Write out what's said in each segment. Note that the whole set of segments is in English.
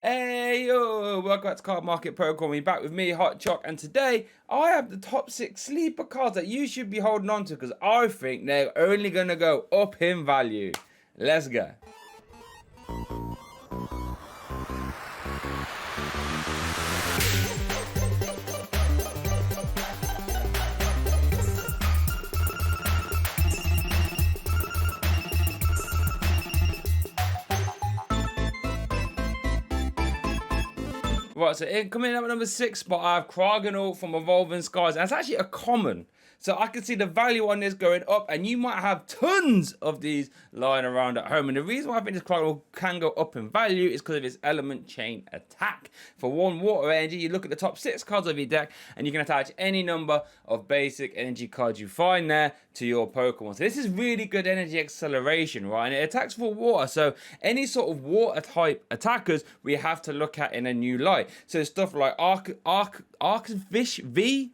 Hey yo, welcome back to Cardmarket Programming. Back with me, Hot Choc, and today I have the top 6 sleeper cards that you should be holding on to because I think they're only gonna go up in value. Let's go. Right, so coming in at number 6 spot, I have Cardmarket from Evolving Skies. And it's actually a common. So I can see the value on this going up, and you might have tons of these lying around at home. And the reason why I think this Cardmarket can go up in value is because of its element chain attack. For 1 water energy, you look at the top 6 cards of your deck, and you can attach any number of basic energy cards you find there to your Pokemon. So this is really good energy acceleration, right? And it attacks for water. So any sort of water type attackers, we have to look at in a new light. So stuff like Arcfish V,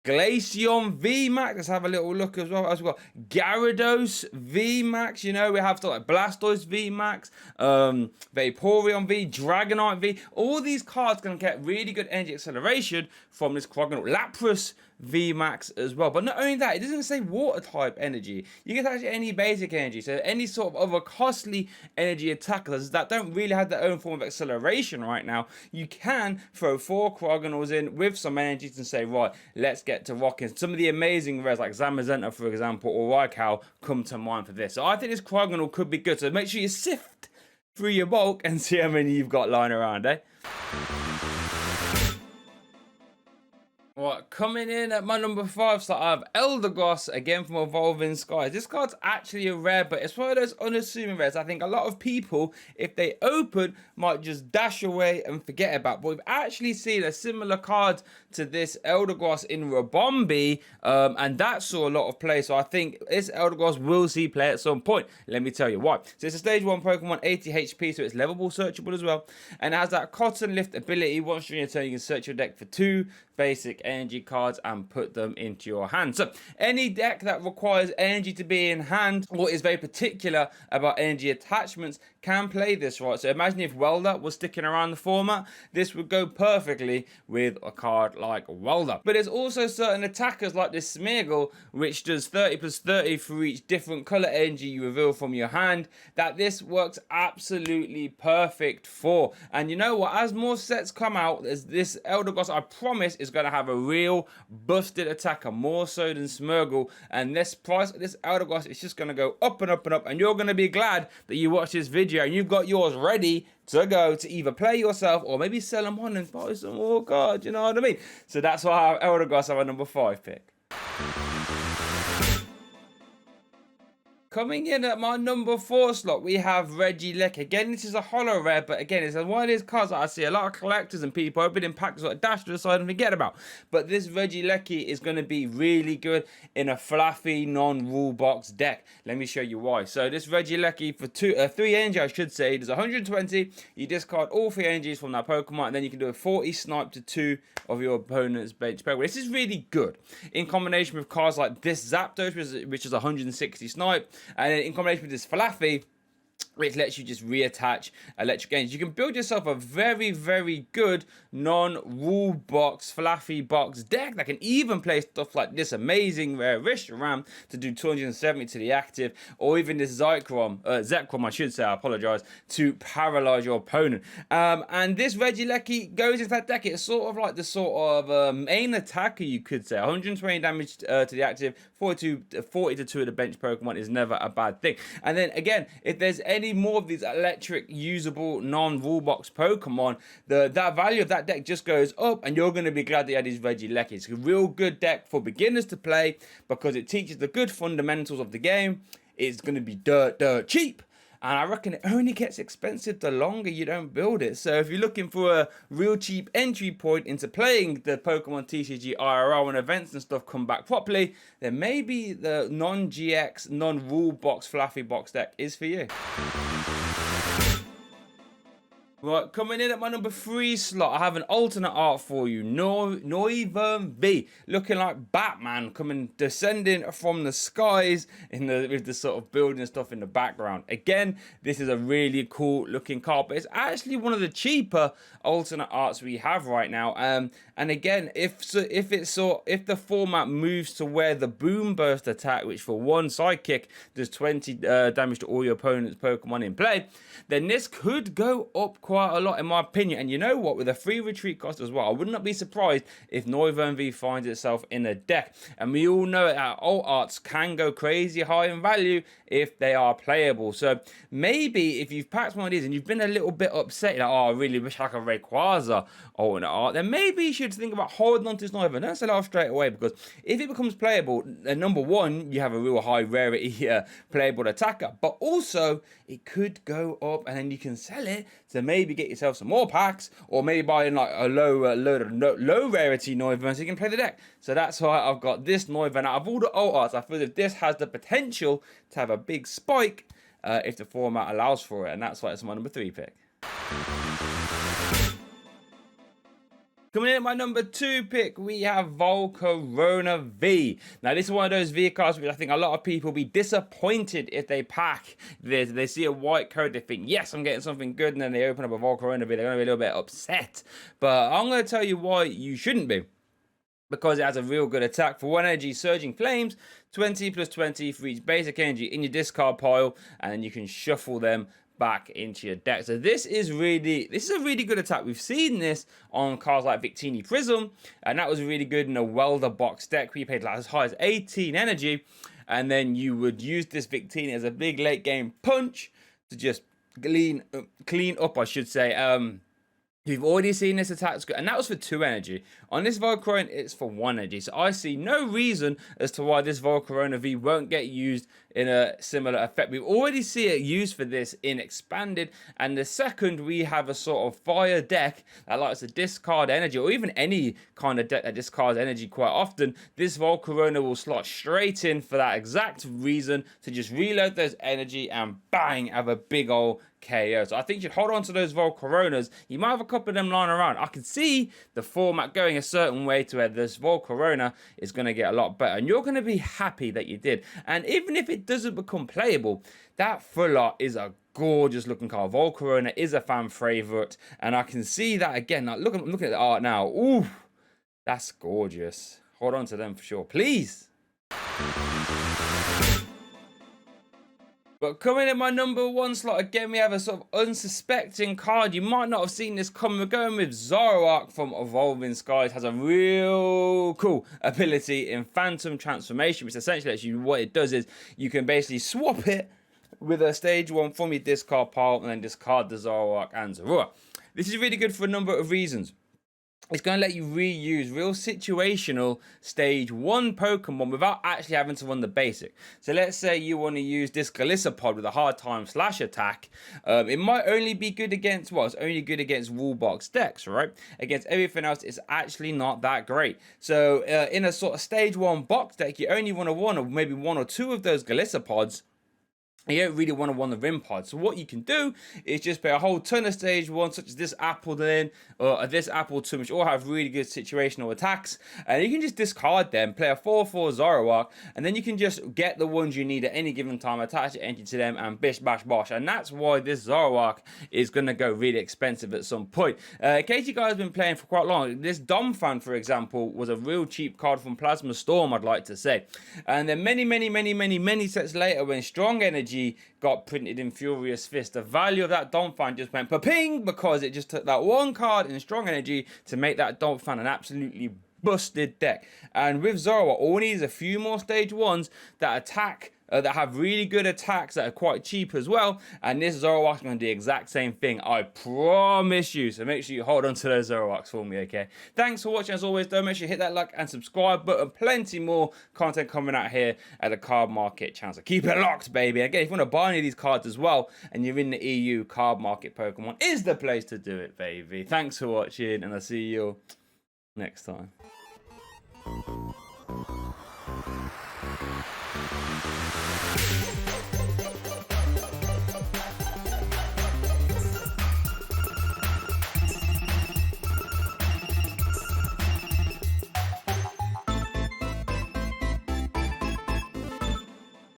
Glaceon V Max, let's have a little look as well. Gyarados V Max, you know, we have stuff like Blastoise V Max, Vaporeon V, Dragonite V. All these cards can get really good energy acceleration from this Cardmarket. Lapras V Max as well. But not only that, it doesn't say water type energy. You can attach any basic energy. So any sort of other costly energy attackers that don't really have their own form of acceleration right now, you can throw 4 Cardmarkets in with some energies and say, right, let's get to rocking. Some of the amazing rares like Zamazenta, for example, or Raikou come to mind for this. So I think this Cardmarket could be good. So make sure you sift through your bulk and see how many you've got lying around, eh? Right, coming in at my number 5 slot, I have Eldegoss, again from Evolving Skies. This card's actually a rare, but it's one of those unassuming rares I think a lot of people, if they open, might just dash away and forget about. But we've actually seen a similar card to this Eldegoss in Rabombi, and that saw a lot of play. So I think this Eldegoss will see play at some point. Let me tell you why. So it's a stage 1 Pokemon, 80 HP, so it's levelable, searchable as well. And it has that Cotton Lift ability. Once during your turn, you can search your deck for 2 basic energy cards and put them into your hand. So any deck that requires energy to be in hand or is very particular about energy attachments can play this, right? So imagine if Welder was sticking around the format, this would go perfectly with a card like Welder. But there's also certain attackers like this Smeargle, which does 30 plus 30 for each different color energy you reveal from your hand, that this works absolutely perfect for. And you know what, as more sets come out, there's this Eldegoss, I promise, is going to have a real busted attacker, more so than Smeargle. And this price of this Eldegoss is just going to go up and up and up, and you're going to be glad that you watched this video and you've got yours ready to go to either play yourself or maybe sell them on and buy some more cards, you know what I mean? So that's why I have Eldegoss at my number 5 pick. Coming in at my number 4 slot, we have Reggieleckie. Again, this is a holo rare, but again, it's one of these cards that I see a lot of collectors and people opening packs that dash to the side and forget about. But this Reggieleckie is going to be really good in a fluffy, non-rule box deck. Let me show you why. So this Reggieleckie for 3 energy, I should say, there's 120. You discard all 3 energies from that Pokemon, and then you can do a 40 snipe to 2 of your opponent's bench Pokemon. This is really good in combination with cards like this Zapdos, which is 160 snipe. And then in combination with this Fluffy, which lets you just reattach electric energy. You can build yourself a very, very good non-rule box, fluffy box deck that can even play stuff like this amazing rare Ram to do 270 to the active, or even this Zekrom, I should say, I apologize, to paralyze your opponent. And this Reggieleckie goes into that deck. It's sort of like the sort of main attacker, you could say. 120 damage to the active, 40 to 2 of the bench Pokemon is never a bad thing. And then again, if there's any more of these electric usable non-rule box Pokemon, that value of that deck just goes up, and you're going to be glad that you had these Reggieleckie. It's a real good deck for beginners to play because it teaches the good fundamentals of the game. It's going to be dirt cheap. And I reckon it only gets expensive the longer you don't build it. So if you're looking for a real cheap entry point into playing the Pokemon TCG IRL when events and stuff come back properly, then maybe the non-GX, non-rule box, fluffy box deck is for you. Right, coming in at my number 3 slot, I have an alternate art for you. Norway V, looking like Batman descending from the skies with the sort of building stuff in the background. Again, this is a really cool looking card, but it's actually one of the cheaper alternate arts we have right now. And again, if the format moves to where the boom burst attack, which for one sidekick does 20 damage to all your opponent's Pokemon in play, then this could go up quite a lot in my opinion. And you know what, with a free retreat cost as well, I would not be surprised if Northern V finds itself in a deck. And we all know that alt arts can go crazy high in value if they are playable. So maybe if you've packed one of these and you've been a little bit upset, like, oh, I really wish I could Rayquaza alternate art, then maybe you should think about holding on to this Northern. Don't sell it off straight away, because if it becomes playable, then number one, you have a real high rarity playable attacker, but also it could go up and then you can sell it to maybe get yourself some more packs, or maybe buy in like a low rarity Northern so you can play the deck. So that's why I've got this Northern. Out of all the alt arts, I feel that this has the potential to have a big spike if the format allows for it, and that's why it's my number 3 pick. Coming in at my number 2 pick, we have Volcano V. Now, this is one of those V cards which I think a lot of people will be disappointed if they pack this. They see a white code, they think, yes, I'm getting something good, and then they open up a Volcano V, they're going to be a little bit upset. But I'm going to tell you why you shouldn't be. Because it has a real good attack. For 1 energy, Surging Flames, 20 plus 20 for each basic energy in your discard pile, and then you can shuffle them back into your deck. So this is a really good attack. We've seen this on cards like Victini Prism, and that was really good in a Welder box deck where you paid like as high as 18 energy, and then you would use this Victini as a big late game punch to just clean up, I should say. You've already seen this attack's good, and that was for 2 energy. On this Volcarona, it's for 1 energy. So I see no reason as to why this Volcarona V won't get used in a similar effect. We already see it used for this in Expanded, and the second we have a sort of fire deck that likes to discard energy, or even any kind of deck that discards energy quite often, this Volcarona will slot straight in for that exact reason, to just reload those energy and bang, have a big old KO. So I think you should hold on to those Volcaronas. You might have a couple of them lying around. I can see the format going a certain way to where this Volcarona is going to get a lot better, and you're going to be happy that you did. And even if it doesn't become playable, that full art is a gorgeous looking card. Volcarona is a fan favorite, and I can see that again. Like, I'm looking at the art now. Ooh, that's gorgeous. Hold on to them for sure, please. But coming in my number 1 slot, again, we have a sort of unsuspecting card. You might not have seen this coming. We're going with Zarak from Evolving Skies. Has a real cool ability in Phantom Transformation, which essentially actually what it does is you can basically swap it with a stage 1 from your discard pile and then discard the Zarak and Zarak. This is really good for a number of reasons. It's going to let you reuse real situational stage 1 Pokemon without actually having to run the basic. So let's say you want to use this Galissapod with a hard time slash attack. It might only be good against, well, it's only good against rule box decks, right? Against everything else, it's actually not that great. So in a sort of stage 1 box deck, you only want to one or maybe 1 or 2 of those Galissapods. You don't really want to run the rim pod. So what you can do is just play a whole ton of stage 1, such as this Apple then, or this Apple 2, which all have really good situational attacks. And you can just discard them, play a 4/4 Zoroark, and then you can just get the ones you need at any given time, attach your engine to them, and bish, bash, bosh. And that's why this Zoroark is going to go really expensive at some point. In case you guys have been playing for quite long, this Domfan, for example, was a real cheap card from Plasma Storm, I'd like to say. And then many sets later, when Strong Energy got printed in Furious Fist, the value of that Domfan just went pa-ping, because it just took that one card in Strong Energy to make that Domfan an absolutely busted deck. And with Zoroark, all we need is a few more stage 1s that attack, that have really good attacks that are quite cheap as well, and this Zoroark is going to do the exact same thing, I promise you. So make sure you hold on to those Zoroarks for me, okay? Thanks for watching as always, though. Make sure you hit that like and subscribe button. Plenty more content coming out here at the Cardmarket channel, so keep it locked, baby. Again, if you want to buy any of these cards as well and you're in the EU, Cardmarket Pokemon is the place to do it, baby. Thanks for watching, and I'll see you next time.